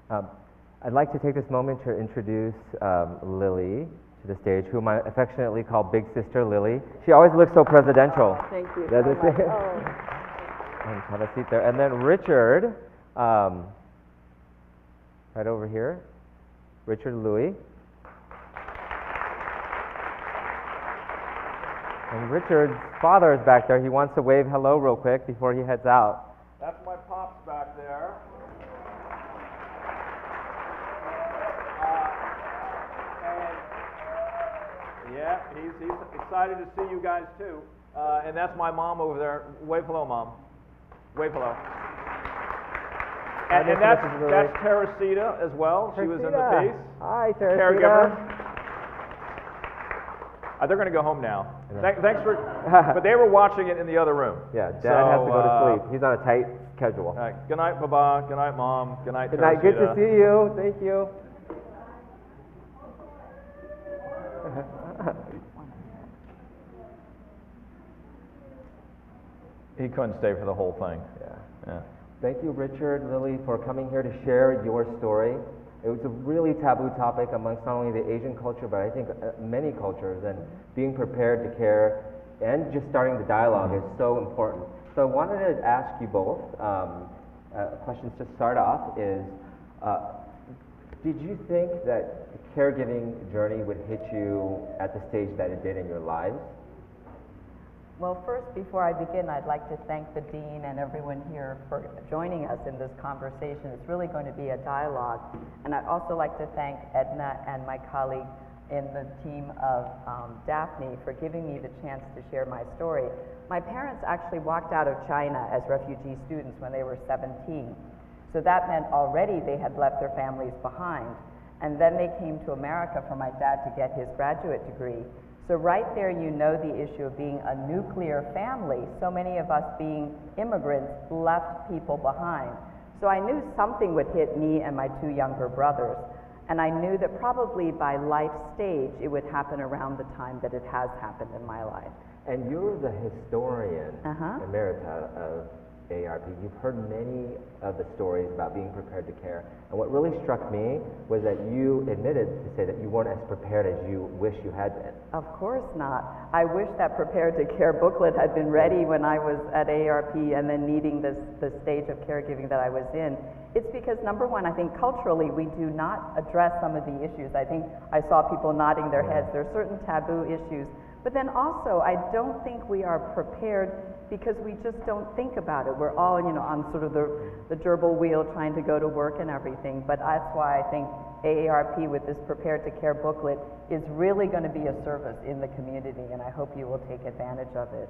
Um, I'd like to take this moment to introduce Lily to the stage, whom I affectionately call Big Sister Lily. She always looks so presidential. Thank you That's so it. much. And have a seat there. And then Richard, right over here, Richard Lui. And Richard's father is back there. He wants to wave hello real quick before he heads out. That's my pops back there. And yeah, he's excited to see you guys too. And that's my mom over there. Wave hello, Mom. Wave hello. And that's Teresita as well. She was in the piece. Hi, Teresita. Caregiver. They're going to go home now. Thanks for. But they were watching it in the other room. Yeah, Dad has to go to sleep. He's on a tight schedule. All right. Good night, Baba. Good night, Mom. Good night, Good night. Good to see you. Thank you. He couldn't stay for the whole thing. Yeah. Thank you, Richard, Lily, for coming here to share your story. It was a really taboo topic amongst not only the Asian culture, but I think many cultures, and being prepared to care and just starting the dialogue is so important. So I wanted to ask you both, questions to start off is, did you think that the caregiving journey would hit you at the stage that it did in your lives? Well, first, before I begin, I'd like to thank the Dean and everyone here for joining us in this conversation. It's really going to be a dialogue. And I'd also like to thank Edna and my colleague in the team of Daphne for giving me the chance to share my story. My parents actually walked out of China as refugee students when they were 17. So that meant already they had left their families behind. And then they came to America for my dad to get his graduate degree. So right there, you know the issue of being a nuclear family. So many of us being immigrants left people behind. So I knew something would hit me and my two younger brothers. And I knew that probably by life stage, it would happen around the time that it has happened in my life. And you're the historian, Emerita, of AARP. You've heard many of the stories about being prepared to care. And what really struck me was that you admitted to say that you weren't as prepared as you wish you had been. Of course not. I wish that Prepared to Care booklet had been ready when I was at AARP and then needing the stage of caregiving that I was in. It's because, number one, I think culturally we do not address some of the issues. I think I saw people nodding their heads. There are certain taboo issues. But then also, I don't think we are prepared because we just don't think about it. We're all, on sort of the gerbil wheel trying to go to work and everything. But that's why I think AARP with this Prepared to Care booklet is really going to be a service in the community, and I hope you will take advantage of it.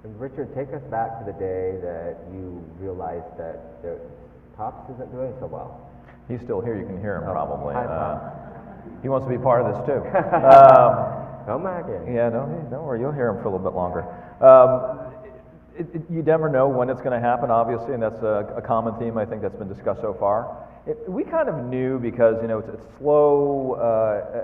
And Richard, take us back to the day that you realized that Pops isn't doing so well. He's still here. You can hear him probably. Hi, Pops. He wants to be part of this too. Come back in. Yeah, don't worry. You'll hear him for a little bit longer. You never know when it's going to happen, obviously, and that's a common theme I think that's been discussed so far. We kind of knew because it's slow.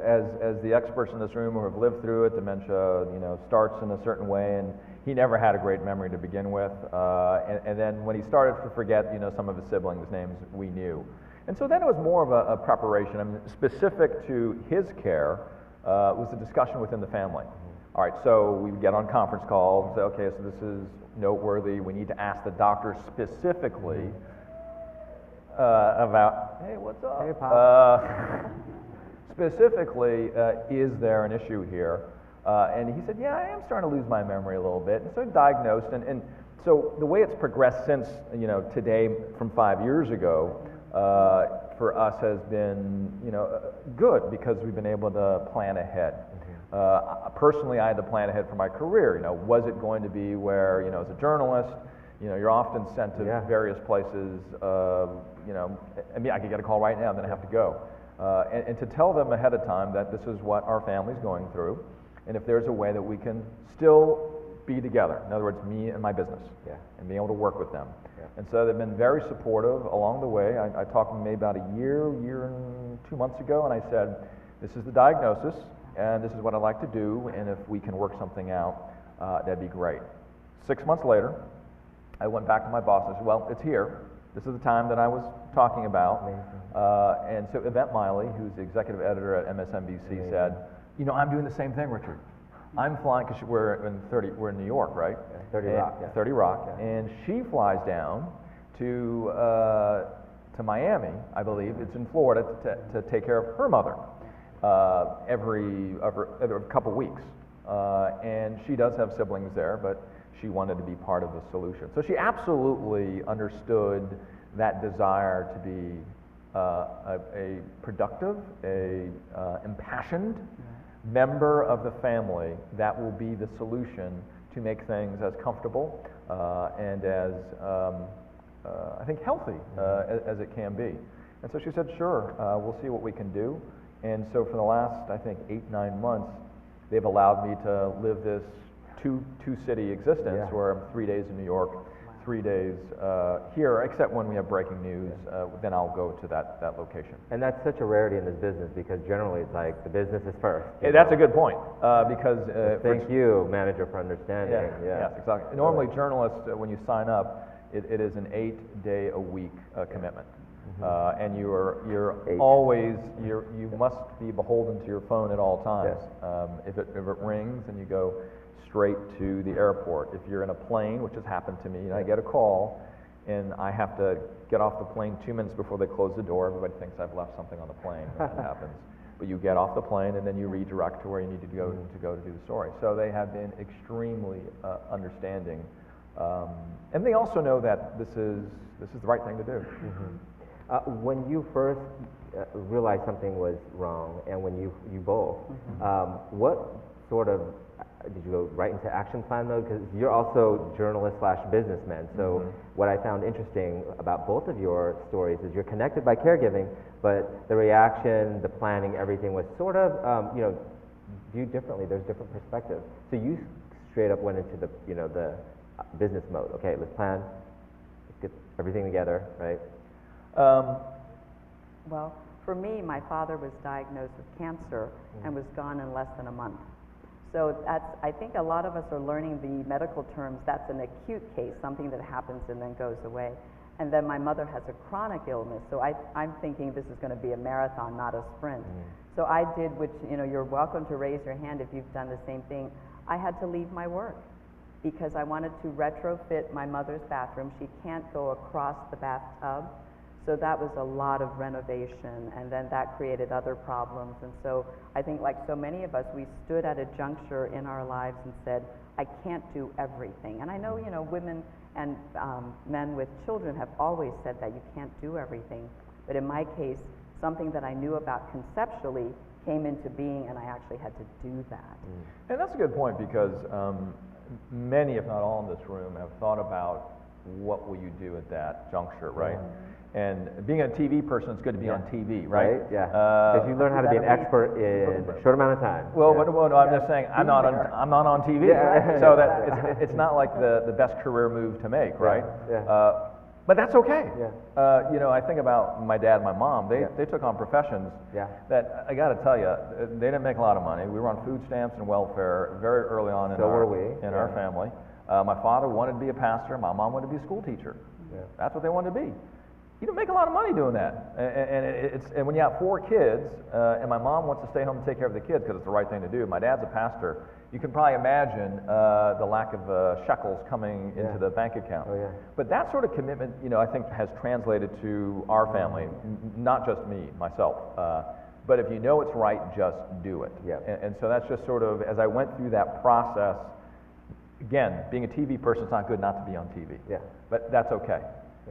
As the experts in this room who have lived through it, dementia, starts in a certain way, and he never had a great memory to begin with. And then when he started to forget, some of his siblings' names, we knew. And so then it was more of a preparation. I mean, specific to his care was a discussion within the family. All right, so we would get on conference calls and say, okay, so this is noteworthy. We need to ask the doctor specifically about, hey, what's up? Hey, Pop. Specifically, is there an issue here? And he said, yeah, I am starting to lose my memory a little bit. And so diagnosed, and so the way it's progressed since, today from 5 years ago, for us has been, good because we've been able to plan ahead. Personally, I had to plan ahead for my career. Was it going to be where, as a journalist, you're often sent to various places. I mean, I could get a call right now, and then I have to go. And to tell them ahead of time that this is what our family's going through, and if there's a way that we can still be together. In other words, me and my business, and being able to work with them. And so they've been very supportive along the way. I talked to them maybe about a year and 2 months ago, and I said, this is the diagnosis, and this is what I'd like to do, and if we can work something out, that'd be great. 6 months later, I went back to my boss and I said, well, it's here. This is the time that I was talking about. Amazing. And so Yvette Miley, who's the executive editor at MSNBC, said, you know, I'm doing the same thing, Richard. I'm flying, because we're in New York, right? Yeah, 30 Rock. Yeah. 30 Rock. Yeah. And she flies down to Miami, I believe, it's in Florida, to take care of her mother every couple weeks. And she does have siblings there, but she wanted to be part of the solution. So she absolutely understood that desire to be a productive, impassioned member of the family that will be the solution to make things as comfortable and as, I think, healthy as it can be. And so she said, sure, we'll see what we can do. And so for the last, I think, 8-9 months, they've allowed me to live this two-city existence where I'm 3 days in New York, 3 days here, except when we have breaking news, then I'll go to that location. And that's such a rarity in this business, because generally it's like the business is first. Hey, that's a good point, because... thank you, manager, for understanding. Yes, exactly. Normally, journalists, when you sign up, it is an 8-day-a-week commitment. And you're always, you must be beholden to your phone at all times. If it rings, then you go straight to the airport. If you're in a plane, which has happened to me, and I get a call, and I have to get off the plane 2 minutes before they close the door. Everybody thinks I've left something on the plane when that happens. But you get off the plane, and then you redirect to where you need to go to do the story. So they have been extremely understanding. And they also know that this is the right thing to do. When you first realized something was wrong, and when you both, what sort of, did you go right into action plan mode? Because you're also journalist/businessman. So what I found interesting about both of your stories is you're connected by caregiving, but the reaction, the planning, everything was sort of, viewed differently. There's different perspectives. So you straight up went into the, the business mode. Okay, let's plan. Let's get everything together, right? Well, for me, my father was diagnosed with cancer and was gone in less than a month. So I think a lot of us are learning the medical terms. That's an acute case, something that happens and then goes away. And then my mother has a chronic illness, so I'm thinking this is going to be a marathon, not a sprint. So I did, which, you're welcome to raise your hand if you've done the same thing. I had to leave my work because I wanted to retrofit my mother's bathroom. She can't go across the bathtub. So that was a lot of renovation, and then that created other problems. And so I think, like so many of us, we stood at a juncture in our lives and said, I can't do everything. And I know, women and men with children have always said that you can't do everything. But in my case, something that I knew about conceptually came into being, and I actually had to do that. And that's a good point, because many, if not all in this room, have thought about what will you do at that juncture, right? And being a TV person, it's good to be on TV, right? Yeah. Because you learn how to be an expert in a short amount of time. Well, no, I'm just saying I'm not on TV, so that it's not like the best career move to make, right? But that's okay. I think about my dad and my mom. They took on professions that, I got to tell you, they didn't make a lot of money. We were on food stamps and welfare very early on in our family. My father wanted to be a pastor. My mom wanted to be a school teacher. That's what they wanted to be. You don't make a lot of money doing that. And when you have 4 kids, and my mom wants to stay home and take care of the kids because it's the right thing to do. My dad's a pastor. You can probably imagine the lack of shekels coming into the bank account. But that sort of commitment, I think has translated to our family, not just me, myself. But if you know it's right, just do it. And so that's just sort of, as I went through that process, again, being a TV person, it's not good not to be on TV. But that's okay.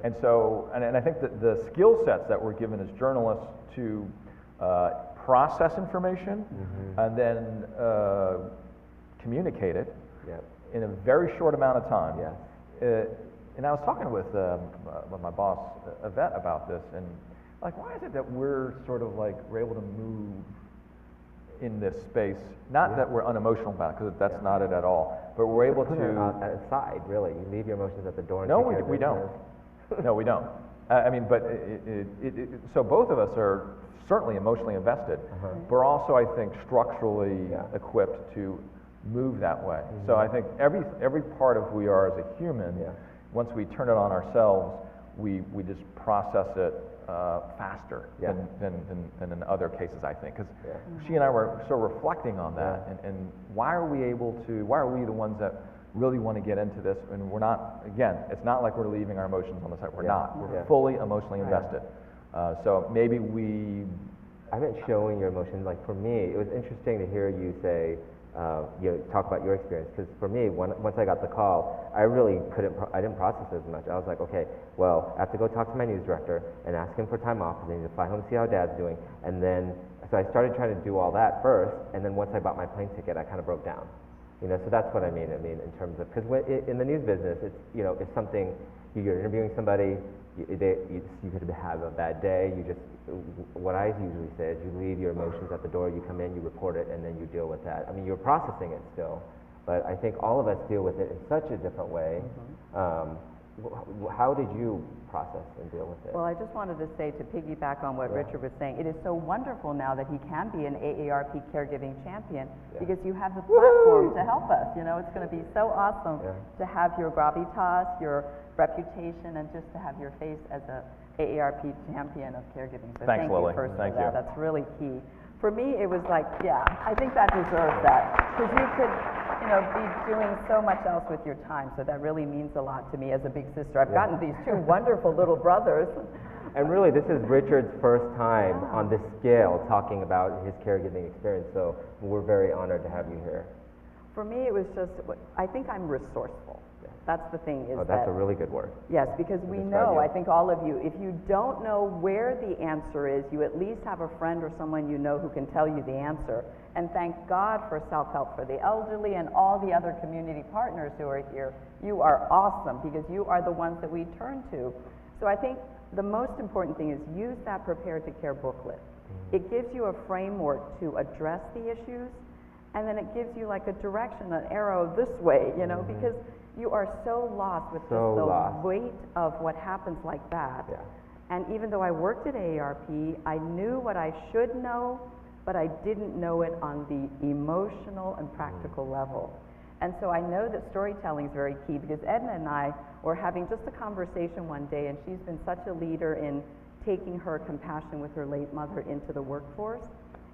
And so, and I think that the skill sets that we're given as journalists to process information and then communicate it in a very short amount of time. And I was talking with my boss, Yvette, about this, and like, why is it that we're sort of like, we're able to move in this space? Not that we're unemotional about it, because that's not it at all, but we're able to... aside, really. You leave your emotions at the door. No, we don't. No, we don't. I mean, but so both of us are certainly emotionally invested. We're also, I think, structurally equipped to move that way. So I think every part of who we are as a human, once we turn it on ourselves, we just process it faster Yeah. than in other cases, I think. Because Yeah. she and I were sort of reflecting on that, and why are we the ones that really want to get into this, and we're not, again, it's not like we're leaving our emotions on the side. We're Yeah. not. We're Yeah. fully emotionally Right. invested. So maybe we... I meant showing your emotion. Like for me, it was interesting to hear you say, talk about your experience. Because for me, once I got the call, I really I didn't process it as much. I was like, okay, well, I have to go talk to my news director and ask him for time off, and then to fly home and see how Dad's doing. And then, so I started trying to do all that first, and then once I bought my plane ticket, I kind of broke down. So that's what I mean. In terms of, because in the news business, it's, it's something, you're interviewing somebody, you could have a bad day. What I usually say is you leave your emotions at the door, you come in, you report it, and then you deal with that. I mean, you're processing it still, but I think all of us deal with it in such a different way. How did you process and deal with it? Well, I just wanted to say, to piggyback on what Richard was saying, it is so wonderful now that he can be an AARP caregiving champion because you have the platform to help us. It's going to be so awesome to have your gravitas, your reputation, and just to have your face as a AARP champion of caregiving. So Thanks, thank Lily. you first Thank for that. you. That's really key. For me, it was like, I think that deserves that, because you could, be doing so much else with your time. So that really means a lot to me as a big sister. I've gotten these two wonderful little brothers. And really, this is Richard's first time on this scale talking about his caregiving experience. So we're very honored to have you here. For me, it was just, I think I'm resourceful. That's the thing. That's a really good word. Yes, because we know, I think all of you, if you don't know where the answer is, you at least have a friend or someone you know who can tell you the answer. And thank God for self-help for the elderly and all the other community partners who are here. You are awesome because you are the ones that we turn to. So I think the most important thing is use that Prepare to Care booklet. It gives you a framework to address the issues, and then it gives you like a direction, an arrow this way, because you are so lost with the weight of what happens like that. Yeah. And even though I worked at AARP, I knew what I should know, but I didn't know it on the emotional and practical level. And so I know that storytelling is very key, because Edna and I were having just a conversation one day, and she's been such a leader in taking her compassion with her late mother into the workforce,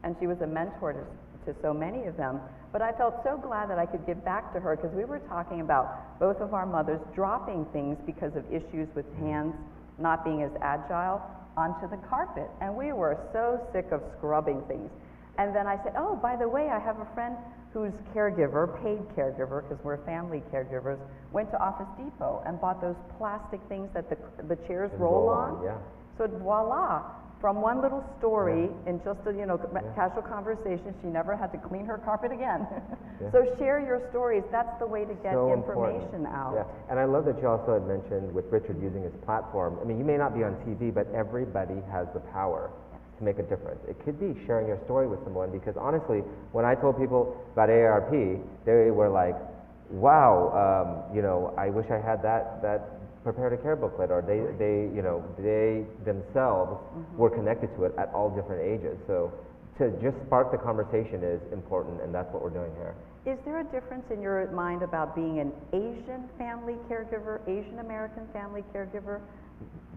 and she was a mentor to so many of them. But I felt so glad that I could give back to her, because we were talking about both of our mothers dropping things because of issues with hands not being as agile onto the carpet. And we were so sick of scrubbing things. And then I said, oh, by the way, I have a friend whose caregiver, paid caregiver, because we're family caregivers, went to Office Depot and bought those plastic things that the chairs roll on. Yeah. So voila. From one little story in just a casual conversation, she never had to clean her carpet again. So share your stories. That's the way to get information out. Yeah, and I love that you also had mentioned with Richard using his platform. I mean, you may not be on TV, but everybody has the power to make a difference. It could be sharing your story with someone, because honestly, when I told people about AARP, they were like, wow, I wish I had that Prepare to Care booklet, or they themselves were connected to it at all different ages. So to just spark the conversation is important, and that's what we're doing here. Is there a difference in your mind about being an Asian family caregiver, Asian American family caregiver?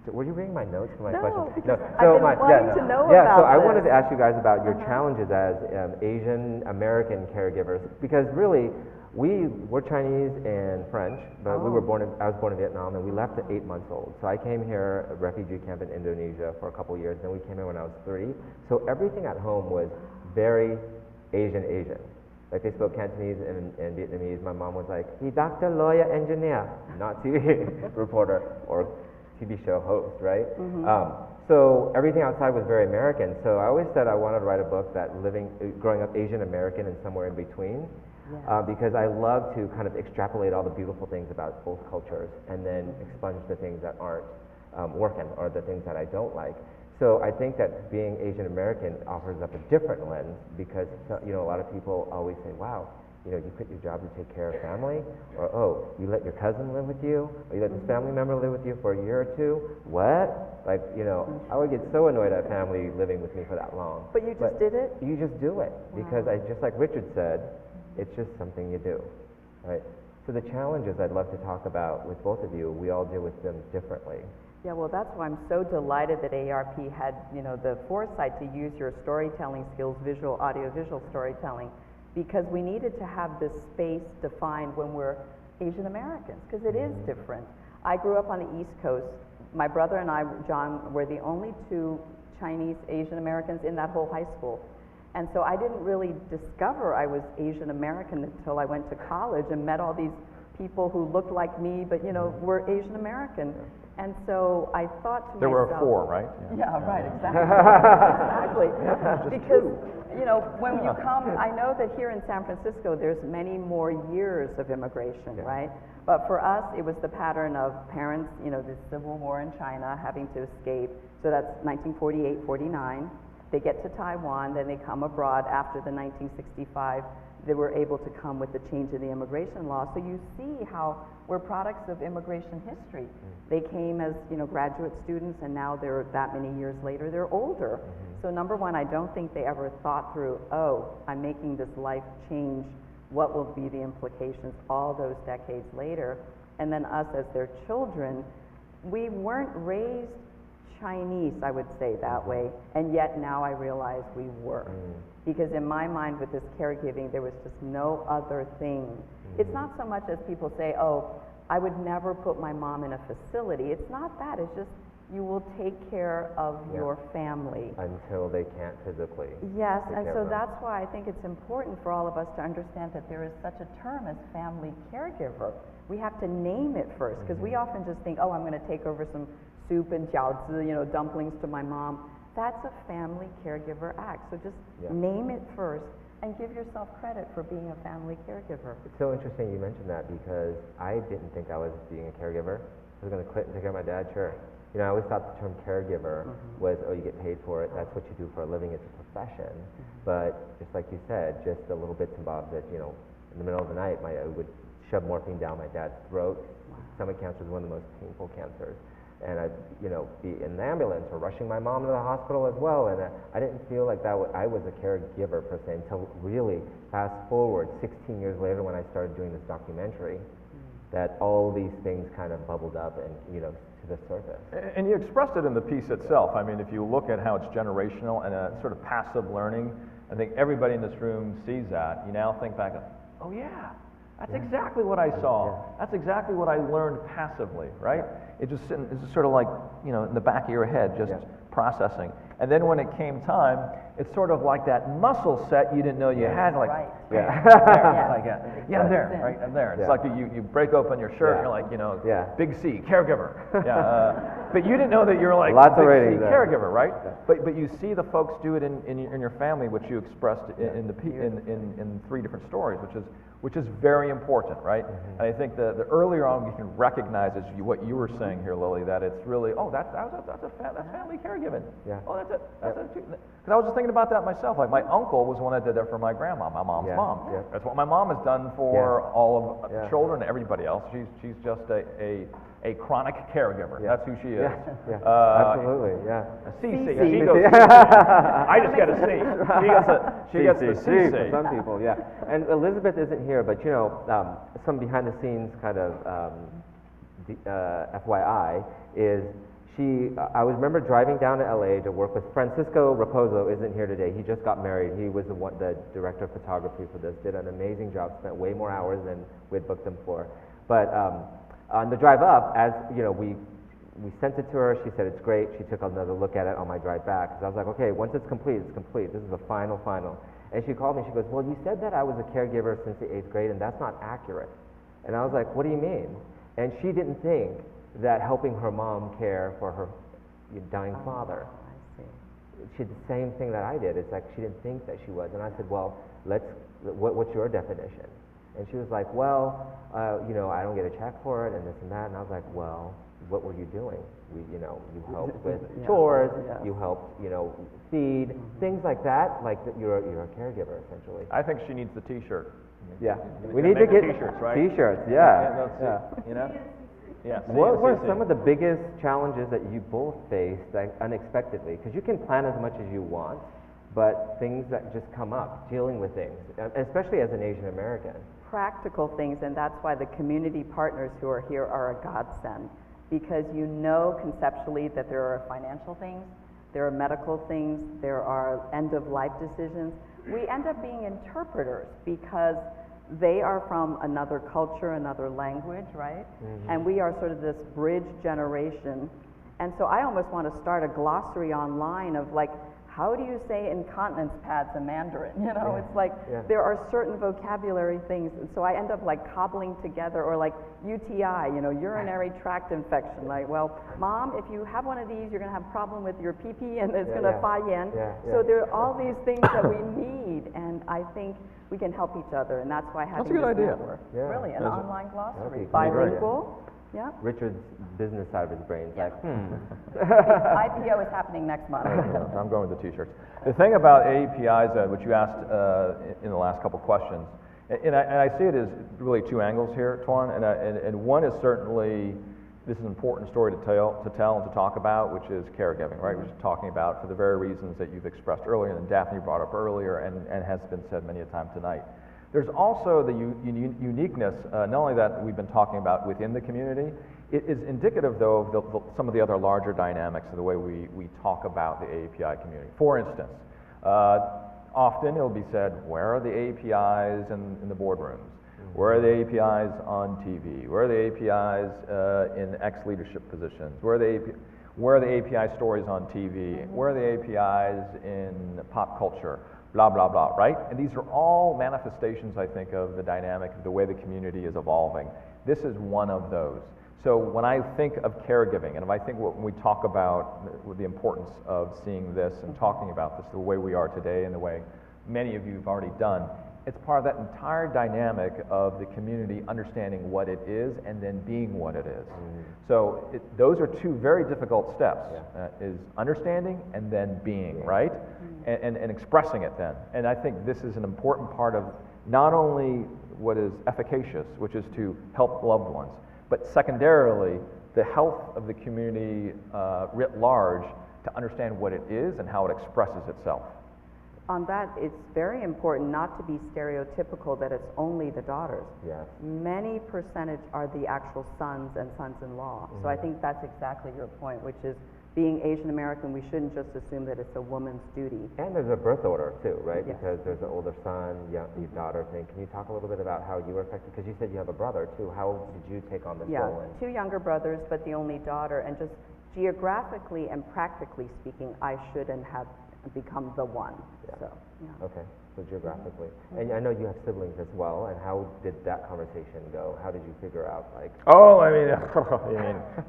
Were you reading my notes for my No, question? because I've been wanting to know about so I this. wanted to ask you guys about your challenges as Asian American caregivers, because really, we're Chinese and French, but I was born in Vietnam, and we left at 8 months old. So I came here, a refugee camp in Indonesia for a couple years, then we came here when I was 3. So everything at home was very Asian. Like they spoke Cantonese and Vietnamese. My mom was like, "He doctor, lawyer, engineer," not TV reporter or TV show host, right? So everything outside was very American. So I always said I wanted to write a book that growing up Asian American and somewhere in between. Because I love to kind of extrapolate all the beautiful things about both cultures and then expunge the things that aren't working, or the things that I don't like. So I think that being Asian American offers up a different lens, because a lot of people always say, wow, you quit your job to take care of family, or oh, you let your cousin live with you, or you let this family member live with you for a year or two. What? Like, I would get so annoyed at family living with me for that long. But you just did it? You just do it, because just like Richard said, it's just something you do, right? So the challenges I'd love to talk about with both of you, we all deal with them differently. Yeah, well, that's why I'm so delighted that AARP had, the foresight to use your storytelling skills, visual, audio-visual storytelling, because we needed to have this space defined when we're Asian Americans, because it is different. I grew up on the East Coast. My brother and I, John, were the only two Chinese Asian Americans in that whole high school. And so I didn't really discover I was Asian American until I went to college and met all these people who looked like me, but were Asian American. And so I thought to There myself... were 4, right? Yeah, right, exactly. Exactly. Because, when you come, I know that here in San Francisco, there's many more years of immigration, right? But for us, it was the pattern of parents, the Civil War in China, having to escape. So that's 1948, 49. They get to Taiwan, then they come abroad after the 1965. They were able to come with the change in the immigration law. So you see how we're products of immigration history. They came as, graduate students, and now they're that many years later, they're older. So number one, I don't think they ever thought through, oh, I'm making this life change. What will be the implications all those decades later? And then us as their children, we weren't raised Chinese, I would say that way, and yet now I realize we were. Because in my mind with this caregiving, there was just no other thing. It's not so much as people say, oh, I would never put my mom in a facility. It's not that, it's just you will take care of your family. Until they can't physically. Yes, and so that's why I think it's important for all of us to understand that there is such a term as family caregiver. We have to name it first, because we often just think, oh, I'm going to take over some soup and jiaozi, dumplings to my mom. That's a family caregiver act. So just name it first and give yourself credit for being a family caregiver. It's so interesting you mentioned that, because I didn't think I was being a caregiver. I was going to quit and take care of my dad, sure. I always thought the term caregiver was, oh, you get paid for it, that's what you do for a living, it's a profession. But just like you said, just the little bits and bobs that, in the middle of the night, I would shove morphine down my dad's throat. Stomach cancer is one of the most painful cancers. And I'd, be in an ambulance or rushing my mom to the hospital as well. And I didn't feel like I was a caregiver per se until really fast forward 16 years later when I started doing this documentary, that all these things kind of bubbled up and, to the surface. And you expressed it in the piece itself. I mean, if you look at how it's generational and a sort of passive learning, I think everybody in this room sees that. You now think back, oh yeah, that's exactly what I saw. That's exactly what I learned passively, right? It's just sort of like, in the back of your head, just processing. And then when it came time, it's sort of like that muscle set you didn't know you had, like, there. It's like, I'm there, right? I'm there. It's like you break open your shirt, and you're like, big C, caregiver. But you didn't know that you're like lots big of ratings C, caregiver, right? But you see the folks do it in your family, which you expressed in 3 different stories, which is very important, right? And I think the earlier on we can recognize as what you were saying here, Lily, that it's really, that's family caregiving. Oh, that's it. Because I was just thinking about that myself. Like my uncle was the one that did that for my grandma, my mom's mom. That's what my mom has done for all of the children and everybody else. She's just a chronic caregiver. That's who she is. Absolutely, yeah. A CC. She goes, I just get a C. She gets the CC. For some people, And Elizabeth isn't here, but some behind the scenes kind of FYI is I remember driving down to LA to work with Francisco Raposo. Isn't here today. He just got married. He was the director of photography for this. Did an amazing job. Spent way more hours than we'd booked him for. But on the drive up, as we sent it to her. She said it's great. She took another look at it on my drive back. Because I was like, okay, once it's complete, it's complete. This is the final. And she called me. She goes, well, you said that I was a caregiver since the 8th grade, and that's not accurate. And I was like, what do you mean? And she didn't think that helping her mom care for her dying father. I see. She did the same thing that I did. It's like she didn't think that she was. And I said, well, what's your definition? And she was like, well, I don't get a check for it and this and that. And I was like, well, what were you doing? You helped with chores, you helped, feed, things like that. Like you're a caregiver, essentially. I think she needs the T-shirt. Yeah, we need to get T-shirts, right? T-shirts, What were some of the biggest challenges that you both faced unexpectedly? Because you can plan as much as you want, but things that just come up, dealing with things, especially as an Asian American. Practical things, and that's why the community partners who are here are a godsend. because you know conceptually that there are financial things, there are medical things, there are end-of-life decisions. We end up being interpreters because they are from another culture, another language, right? And we are sort of this bridge generation. And so I almost want to start a glossary online of like, how do you say incontinence pads in Mandarin? You know, it's like there are certain vocabulary things, and so I end up like cobbling together, or like UTI, you know, urinary tract infection. Like, well, Mom, if you have one of these, you're going to have a problem with your pee-pee, and it's going to fa yen. So there are all these things that we need, and I think we can help each other, and that's why having That's a good this idea. network, Yeah. really, an online glossary, great. bilingual. Yeah. Richard's business side of his brain is like, IPO is happening next month. I'm going with the t-shirts. The thing about AAPIs, which you asked in the last couple questions, and I see it as really two angles here, Toan, and one is certainly, this is an important story to tell and to talk about, which is caregiving, right? Which is talking about for the very reasons that you've expressed earlier, and Daphne brought up earlier, and has been said many a time tonight. There's also the uniqueness, not only that we've been talking about within the community, it is indicative, though, of some of the other larger dynamics of the way we talk about the AAPI community. For instance, often it'll be said, where are the AAPIs in the boardrooms? Where are the AAPIs on TV? Where are the AAPIs in ex-leadership positions? Where are the AAPI stories on TV? Where are the AAPIs in pop culture? Blah, blah, blah, right? And these are all manifestations, I think, of the dynamic of the way the community is evolving. This is one of those. So when I think of caregiving, and if I think when we talk about the importance of seeing this and talking about this the way we are today and the way many of you have already done, it's part of that entire dynamic of the community understanding what it is and then being what it is. So those are two very difficult steps, is understanding and then being, right? And expressing it then. And I think this is an important part of not only what is efficacious, which is to help loved ones, but secondarily, the health of the community writ large to understand what it is and how it expresses itself. On that, it's very important not to be stereotypical that it's only the daughters. Yes. Many percentage are the actual sons and sons-in-law. So I think that's exactly your point, which is being Asian American, we shouldn't just assume that it's a woman's duty. and there's a birth order too, right? Yes. Because there's an older son, your daughter thing. Can you talk a little bit about how you were affected? Because you said you have a brother too. How did you take on this role? And Two younger brothers, but the only daughter, and just geographically and practically speaking, I shouldn't have become the one. So, Okay, so geographically. And I know you have siblings as well, and how did that conversation go? How did you figure out, like... Oh, I mean,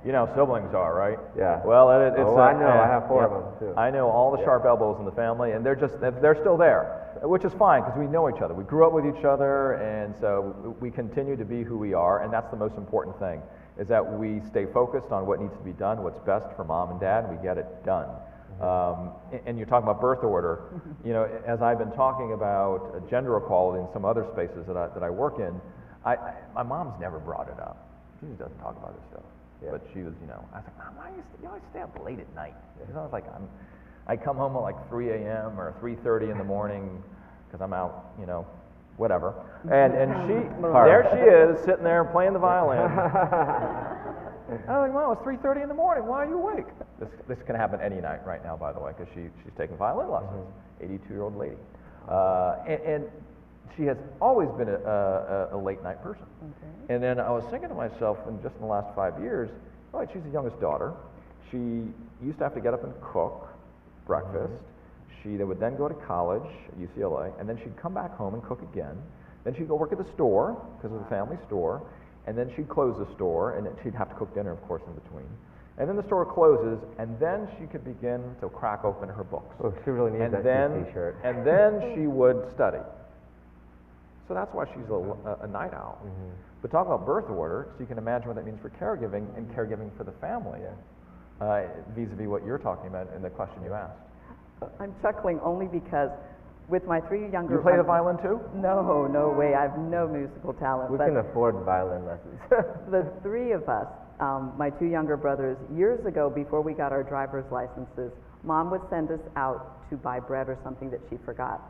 you know, siblings are, right? Yeah. Well, it's... I know, I have four of them too. I know all the sharp elbows in the family, and they're still there, which is fine, because we know each other. We grew up with each other, and so we continue to be who we are, and that's the most important thing, is that we stay focused on what needs to be done, what's best for mom and dad, and we get it done. And you're talking about birth order. You know, as I've been talking about gender equality in some other spaces that I work in, my mom's never brought it up. She just doesn't talk about this stuff. But she was, you know, I was like, Mom, why you always stay up late at night? Because I was like, I come home at like 3 a.m. or 3:30 in the morning because I'm out, you know, whatever. And there she is sitting there playing the violin. I was like, Mom, it's 3:30 in the morning. Why are you awake? This can happen any night right now, by the way, because she's taking violin lessons. 82-year-old lady, and she has always been a late night person. And then I was thinking to myself, in just in the last 5 years, all right, she's the youngest daughter. She used to have to get up and cook breakfast. She would then go to college at UCLA, and then she'd come back home and cook again. Then she'd go work at the store, because it was a family store, and then she'd close the store, and she'd have to cook dinner, of course, in between. And then the store closes, and then she could begin to crack open her books. Oh, she really needs that t-shirt. And then she would study. So that's why she's a night owl. But talk about birth order, so you can imagine what that means for caregiving and caregiving for the family, vis-a-vis what you're talking about in the question you asked. I'm chuckling only because with my three younger... You play the violin too? No, no way. I have no musical talent. We can afford violin lessons. The three of us, my two younger brothers, years ago, before we got our driver's licenses, Mom would send us out to buy bread or something that she forgot.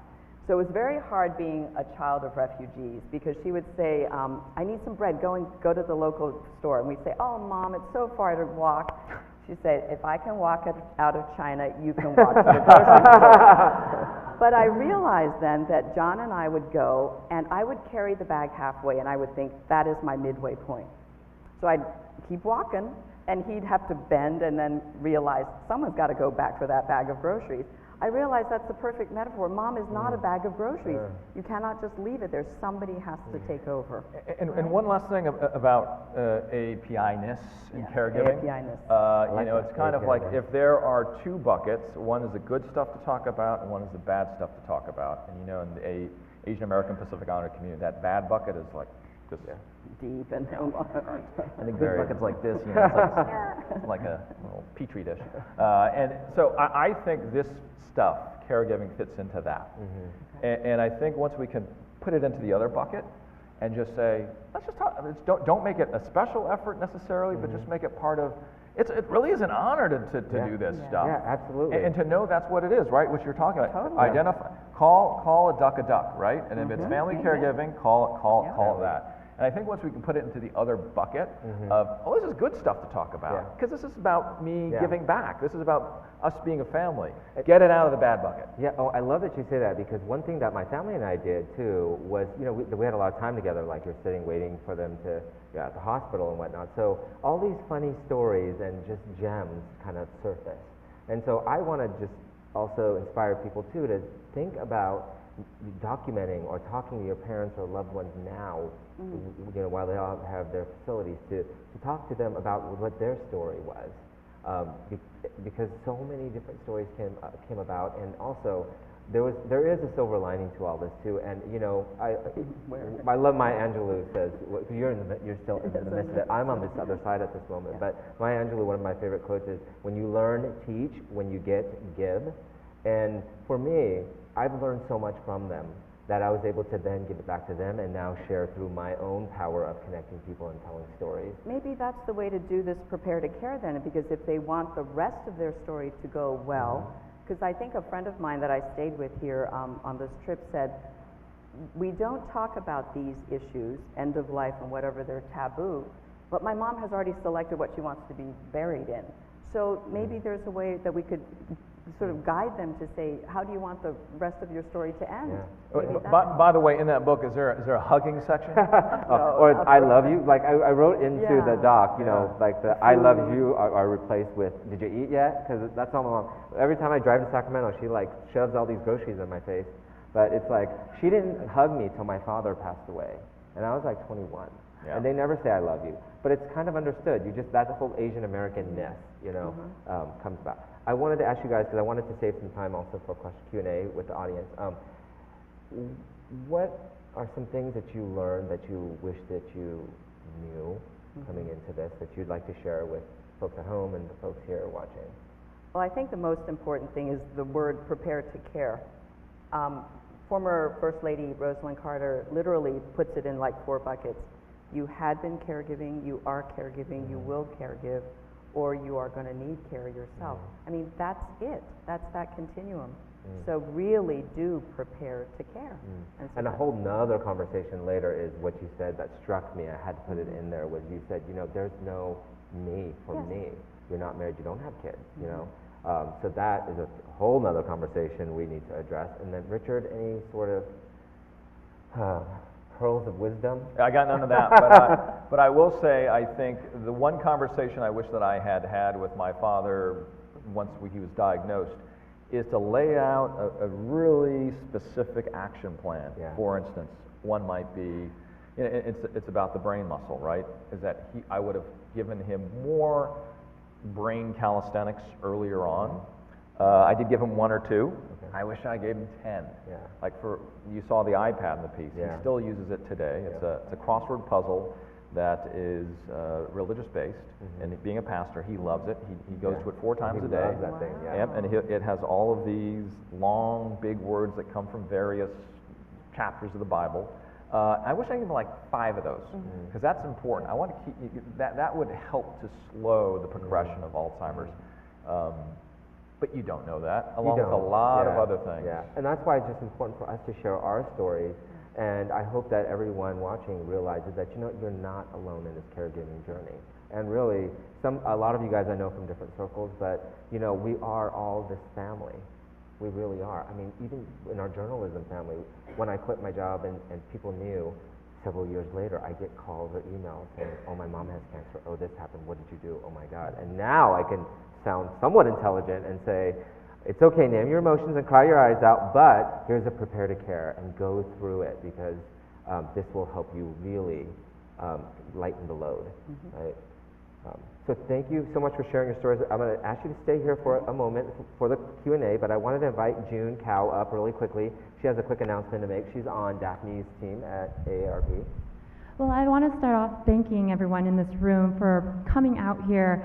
So it was very hard being a child of refugees, because she would say, I need some bread, go to the local store. And we'd say, oh, Mom, it's so far to walk. She'd say, if I can walk out of China, you can walk to the grocery store. But I realized then that John and I would go, and I would carry the bag halfway, and I would think, that is my midway point. So I'd keep walking, and he'd have to bend and then realize someone's got to go back for that bag of groceries. I realized that's the perfect metaphor. Mom is not a bag of groceries. Sure. You cannot just leave it there. Somebody has to take over. And one last thing about AAPI-ness in caregiving. AAPI-ness. You know, it's kind of like if there are two buckets, one is the good stuff to talk about and one is the bad stuff to talk about. And you know, in the Asian American Pacific Islander community, that bad bucket is like just deep and and the good bucket's like this, you know, it's like a little petri dish. And so I think this stuff, caregiving, fits into that. And I think once we can put it into the other bucket and just say, let's just talk, don't make it a special effort necessarily, but just make it part of, it really is an honor to do this stuff. Yeah, absolutely. And to know that's what it is, right? What you're talking about. Totally. Identify, call a duck, right? And if it's family caregiving, call it that. And I think once we can put it into the other bucket of, oh, this is good stuff to talk about, because this is about me giving back. This is about us being a family. Get it out of the bad bucket. Yeah, oh, I love that you say that, because one thing that my family and I did too was, you know, we had a lot of time together, like you're sitting waiting for them to at the hospital and whatnot. So all these funny stories and just gems kind of surface. And so I want to just also inspire people too to think about documenting or talking to your parents or loved ones now, you know, while they all have their facilities, to talk to them about what their story was, because so many different stories came about, and also there is a silver lining to all this too. And you know, I love Maya Angelou says, well, you're still in the midst of it. I'm on this other side at this moment, but Maya Angelou, one of my favorite quotes is, "When you learn, teach. When you get, give." And for me, I've learned so much from them that I was able to then give it back to them and now share through my own power of connecting people and telling stories. Maybe that's the way to do this prepare to care then, because if they want the rest of their story to go well, because I think a friend of mine that I stayed with here on this trip said, we don't talk about these issues, end of life and whatever they're taboo, but my mom has already selected what she wants to be buried in. So maybe there's a way that we could sort of guide them to say, how do you want the rest of your story to end? By the way, in that book, is there a hugging section? Or I love you? Like I wrote into the doc, you know, like the I love you are replaced with, did you eat yet? Because that's all my mom. Every time I drive to Sacramento, she like shoves all these groceries in my face. But it's like, she didn't hug me till my father passed away. And I was like 21. Yeah. And they never say I love you. But it's kind of understood. That's the whole Asian American-ness, you know, comes about. I wanted to ask you guys, because I wanted to save some time also for question Q&A with the audience. What are some things that you learned that you wish that you knew coming into this, that you'd like to share with folks at home and the folks here watching? Well, I think the most important thing is the word prepare to care. Former First Lady Rosalind Carter literally puts it in like 4 buckets. You had been caregiving, you are caregiving, you will caregive, or you are going to need care yourself. I mean, that's it. That's that continuum. So really do prepare to care. And a whole nother conversation later is what you said that struck me. I had to put it in there, was you said, you know, there's no me for me. You're not married, you don't have kids, you know. So that is a whole nother conversation we need to address. And then Richard, any sort of pearls of wisdom? I got none of that, but I will say, I think the one conversation I wish that I had with my father once he was diagnosed is to lay out a really specific action plan. For instance, one might be, you know, it's about the brain muscle, right? Is that I would have given him more brain calisthenics earlier on. I did give him 1 or 2. I wish I gave him 10. Like you saw the iPad in the piece. He still uses it today. It's a crossword puzzle that is religious based, and being a pastor, he loves it. He goes to it 4 times a day. Loves that thing, and it has all of these long, big words that come from various chapters of the Bible. I wish I gave him like 5 of those, because that's important. I want to keep that would help to slow the progression of Alzheimer's. But you don't know that, You along with a don't. lot of Yeah. other things. Yeah, and that's why it's just important for us to share our stories. And I hope that everyone watching realizes that, you know, you're not alone in this caregiving journey. And really, a lot of you guys I know from different circles, but, you know, we are all this family. We really are. I mean, even in our journalism family, when I quit my job and people knew, several years later, I get calls or emails saying, oh, my mom has cancer, oh, this happened, what did you do, oh my God. And now I can sound somewhat intelligent and say, it's okay, name your emotions and cry your eyes out, but here's a prepare to care and go through it, because this will help you really lighten the load, right? So thank you so much for sharing your stories. I'm going to ask you to stay here for a moment for the Q&A, but I wanted to invite June Cow up really quickly. She has a quick announcement to make. She's on Daphne's team at AARP. Well, I want to start off thanking everyone in this room for coming out here,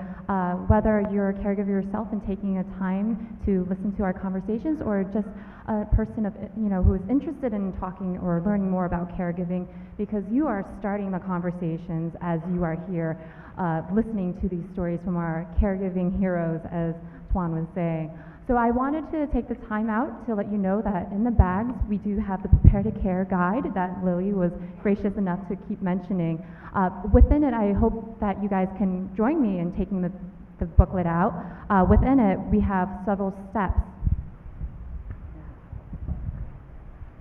whether you're a caregiver yourself and taking a time to listen to our conversations, or just a person of, you know, who is interested in talking or learning more about caregiving, because you are starting the conversations as you are here, listening to these stories from our caregiving heroes, as Toan was saying. So I wanted to take the time out to let you know that in the bags we do have the Prepare to Care guide that Lily was gracious enough to keep mentioning. Within it, I hope that you guys can join me in taking the booklet out. Within it, we have several steps.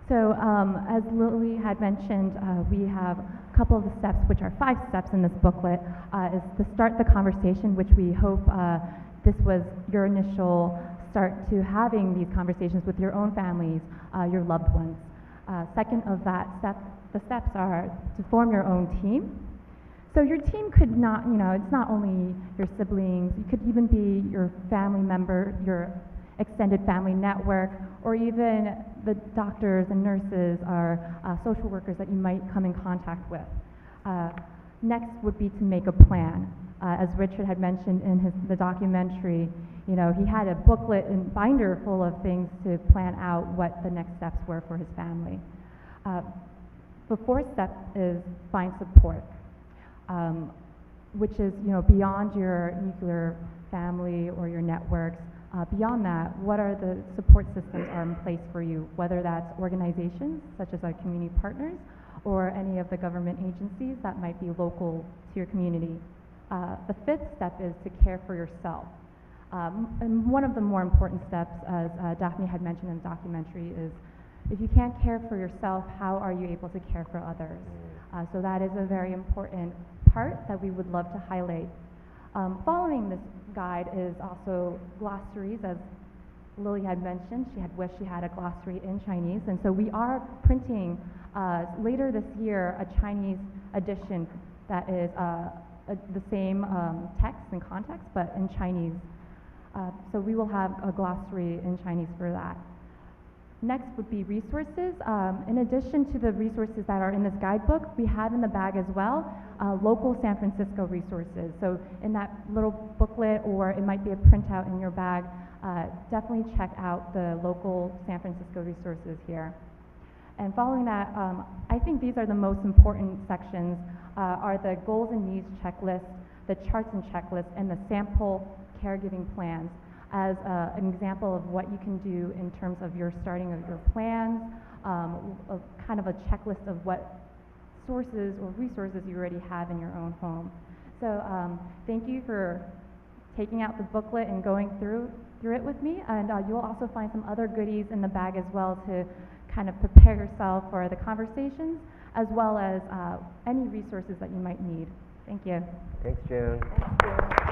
So as Lily had mentioned, we have a couple of the steps, which are 5 steps in this booklet, is to start the conversation, which we hope this was your initial start to having these conversations with your own families, your loved ones. Second of that step, the steps are to form your own team. So your team could not, you know, it's not only your siblings, it could even be your family member, your extended family network, or even the doctors and nurses or social workers that you might come in contact with. Next would be to make a plan. As Richard had mentioned in the documentary, you know, he had a booklet and binder full of things to plan out what the next steps were for his family. The 4th step is find support, which is, you know, beyond your nuclear family or your networks. Beyond that, what are the support systems are in place for you, whether that's organizations such as our community partners or any of the government agencies that might be local to your community. The 5th step is to care for yourself. And one of the more important steps, as Daphne had mentioned in the documentary, is if you can't care for yourself, how are you able to care for others? So that is a very important part that we would love to highlight. Following this guide is also glossaries, as Lily had mentioned. She had wished she had a glossary in Chinese, and so we are printing later this year a Chinese edition that is the same text and context, but in Chinese. So we will have a glossary in Chinese for that. Next would be resources. In addition to the resources that are in this guidebook, we have in the bag as well local San Francisco resources. So in that little booklet, or it might be a printout in your bag, definitely check out the local San Francisco resources here. And following that, I think these are the most important sections, are the goals and needs checklist, the charts and checklists, and the sample caregiving plans, as an example of what you can do in terms of your starting of your plans, of kind of a checklist of what sources or resources you already have in your own home. So thank you for taking out the booklet and going through it with me, and you'll also find some other goodies in the bag as well to kind of prepare yourself for the conversations, as well as any resources that you might need. Thank you. Thanks, June. Thank you.